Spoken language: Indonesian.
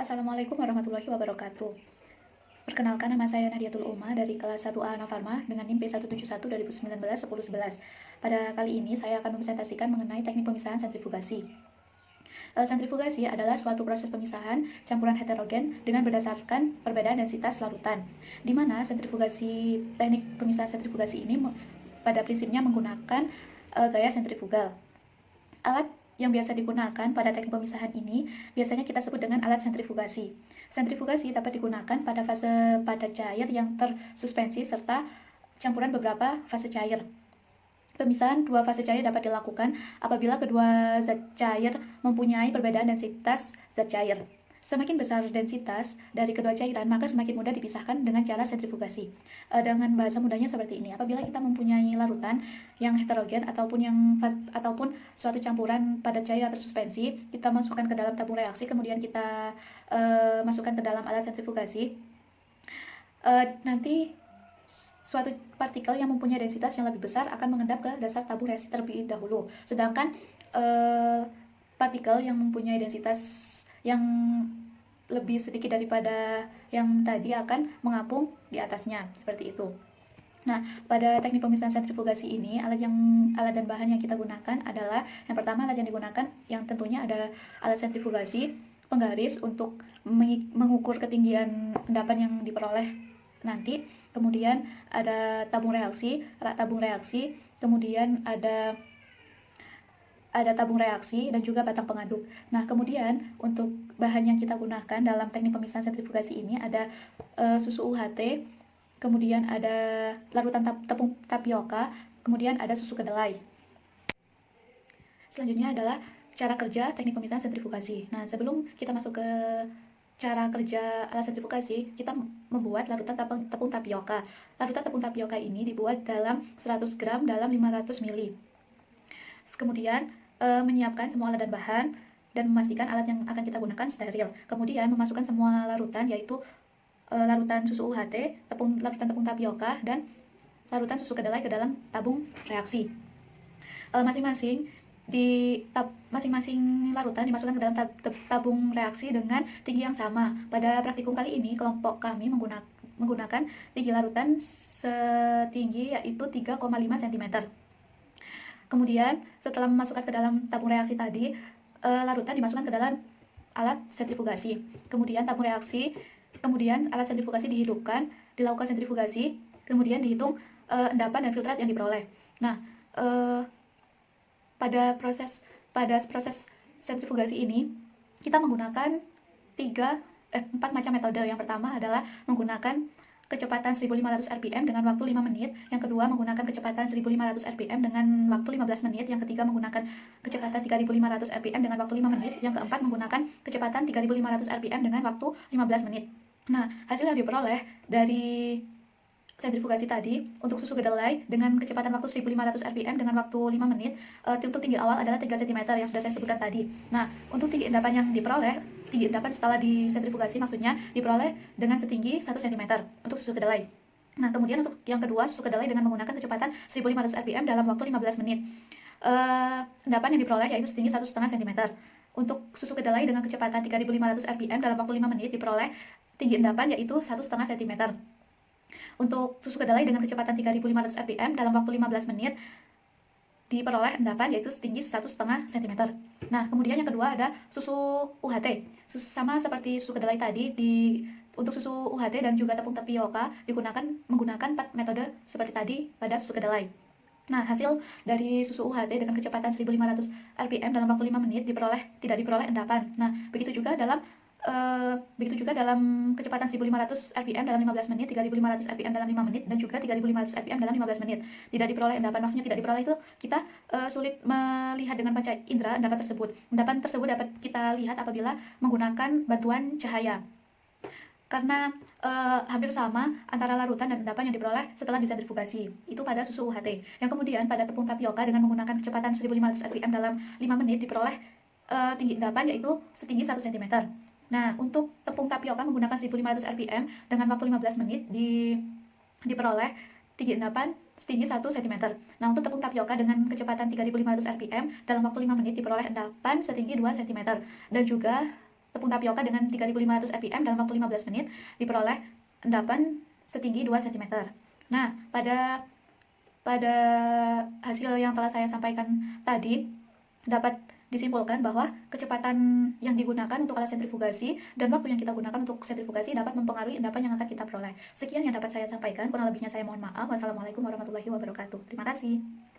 Assalamualaikum warahmatullahi wabarakatuh. Perkenalkan, nama saya Nadiatul Uma dari kelas 1A Anafarma dengan NIM P171 2019 1011. Pada kali ini saya akan mempresentasikan mengenai teknik pemisahan sentrifugasi. Sentrifugasi adalah suatu proses pemisahan campuran heterogen dengan berdasarkan perbedaan densitas larutan, di mana teknik pemisahan sentrifugasi ini pada prinsipnya menggunakan gaya sentrifugal. Alat yang biasa digunakan pada teknik pemisahan ini biasanya kita sebut dengan alat sentrifugasi. Sentrifugasi dapat digunakan pada fase padat cair yang tersuspensi serta campuran beberapa fase cair. Pemisahan dua fase cair dapat dilakukan apabila kedua zat cair mempunyai perbedaan densitas zat cair. Semakin besar densitas dari kedua cairan, maka semakin mudah dipisahkan dengan cara sentrifugasi. Dengan bahasa mudahnya seperti ini, apabila kita mempunyai larutan yang heterogen ataupun suatu campuran padat cair atau suspensi, kita masukkan ke dalam tabung reaksi, kemudian kita masukkan ke dalam alat sentrifugasi. Nanti suatu partikel yang mempunyai densitas yang lebih besar akan mengendap ke dasar tabung reaksi terlebih dahulu. Sedangkan partikel yang mempunyai densitas yang lebih sedikit daripada yang tadi akan mengapung di atasnya, seperti itu. Nah, pada teknik pemisahan sentrifugasi ini, alat dan bahan yang kita gunakan adalah, yang pertama alat yang digunakan yang tentunya ada alat sentrifugasi, penggaris untuk mengukur ketinggian endapan yang diperoleh nanti, kemudian ada rak tabung reaksi, kemudian ada tabung reaksi dan juga batang pengaduk. Nah, kemudian untuk bahan yang kita gunakan dalam teknik pemisahan sentrifugasi ini ada susu UHT, kemudian ada larutan tepung tapioka, kemudian ada susu kedelai. Selanjutnya adalah cara kerja teknik pemisahan sentrifugasi. Nah, sebelum kita masuk ke cara kerja alat sentrifugasi, kita membuat larutan tepung tapioka. Larutan tepung tapioka ini dibuat dalam 100 gram dalam 500 ml. Kemudian menyiapkan semua alat dan bahan dan memastikan alat yang akan kita gunakan steril. Kemudian memasukkan semua larutan, yaitu larutan susu UHT, larutan tepung tapioka, dan larutan susu kedelai ke dalam tabung reaksi. Masing-masing larutan dimasukkan ke dalam tabung reaksi dengan tinggi yang sama. Pada praktikum kali ini, kelompok kami menggunakan tinggi larutan setinggi yaitu 3,5 cm. Kemudian setelah memasukkan ke dalam tabung reaksi tadi, larutan dimasukkan ke dalam alat sentrifugasi. Kemudian alat sentrifugasi dihidupkan, dilakukan sentrifugasi, kemudian dihitung endapan dan filtrat yang diperoleh. Nah, pada proses sentrifugasi ini kita menggunakan 4 macam metode. Yang pertama adalah menggunakan kecepatan 1500 rpm dengan waktu 5 menit, yang kedua menggunakan kecepatan 1500 rpm dengan waktu 15 menit, yang ketiga menggunakan kecepatan 3500 rpm dengan waktu 5 menit, yang keempat menggunakan kecepatan 3500 rpm dengan waktu 15 menit. Nah, hasil yang diperoleh dari sentrifugasi tadi untuk susu kedelai dengan kecepatan waktu 1500 rpm dengan waktu 5 menit, untuk tinggi awal adalah 3 cm yang sudah saya sebutkan tadi. Nah, untuk tinggi endapan yang diperoleh, tinggi endapan setelah disentrifugasi maksudnya diperoleh dengan setinggi 1 cm untuk susu kedelai. Nah, kemudian untuk yang kedua, susu kedelai dengan menggunakan kecepatan 1500 rpm dalam waktu 15 menit. Endapan yang diperoleh yaitu setinggi 1,5 cm. Untuk susu kedelai dengan kecepatan 3500 rpm dalam waktu 5 menit diperoleh tinggi endapan yaitu 1,5 cm. Untuk susu kedelai dengan kecepatan 3500 rpm dalam waktu 15 menit diperoleh endapan yaitu setinggi 1,5 cm. Nah, kemudian yang kedua ada susu UHT. Sama seperti susu kedelai tadi, untuk susu UHT dan juga tepung tapioka menggunakan 4 metode seperti tadi pada susu kedelai. Nah, hasil dari susu UHT dengan kecepatan 1500 rpm dalam waktu 5 menit tidak diperoleh endapan. Nah, begitu juga dalam kecepatan 1500 rpm dalam 15 menit, 3500 rpm dalam 5 menit, dan juga 3500 rpm dalam 15 menit. Tidak diperoleh endapan, maksudnya tidak diperoleh itu kita sulit melihat dengan panca indera endapan tersebut. Endapan tersebut dapat kita lihat apabila menggunakan bantuan cahaya. Karena hampir sama antara larutan dan endapan yang diperoleh setelah disentrifugasi. Itu pada susu UHT. Yang kemudian pada tepung tapioka dengan menggunakan kecepatan 1500 rpm dalam 5 menit diperoleh tinggi endapan yaitu setinggi 1 cm. Nah, untuk tepung tapioka menggunakan 1500 rpm dengan waktu 15 menit diperoleh tinggi endapan setinggi 1 cm. Nah, untuk tepung tapioka dengan kecepatan 3500 rpm dalam waktu 5 menit diperoleh endapan setinggi 2 cm. Dan juga tepung tapioka dengan 3500 rpm dalam waktu 15 menit diperoleh endapan setinggi 2 cm. Nah, pada hasil yang telah saya sampaikan tadi dapat disimpulkan bahwa kecepatan yang digunakan untuk alat sentrifugasi dan waktu yang kita gunakan untuk sentrifugasi dapat mempengaruhi endapan yang akan kita peroleh. Sekian yang dapat saya sampaikan, kurang lebihnya saya mohon maaf. Wassalamualaikum warahmatullahi wabarakatuh. Terima kasih.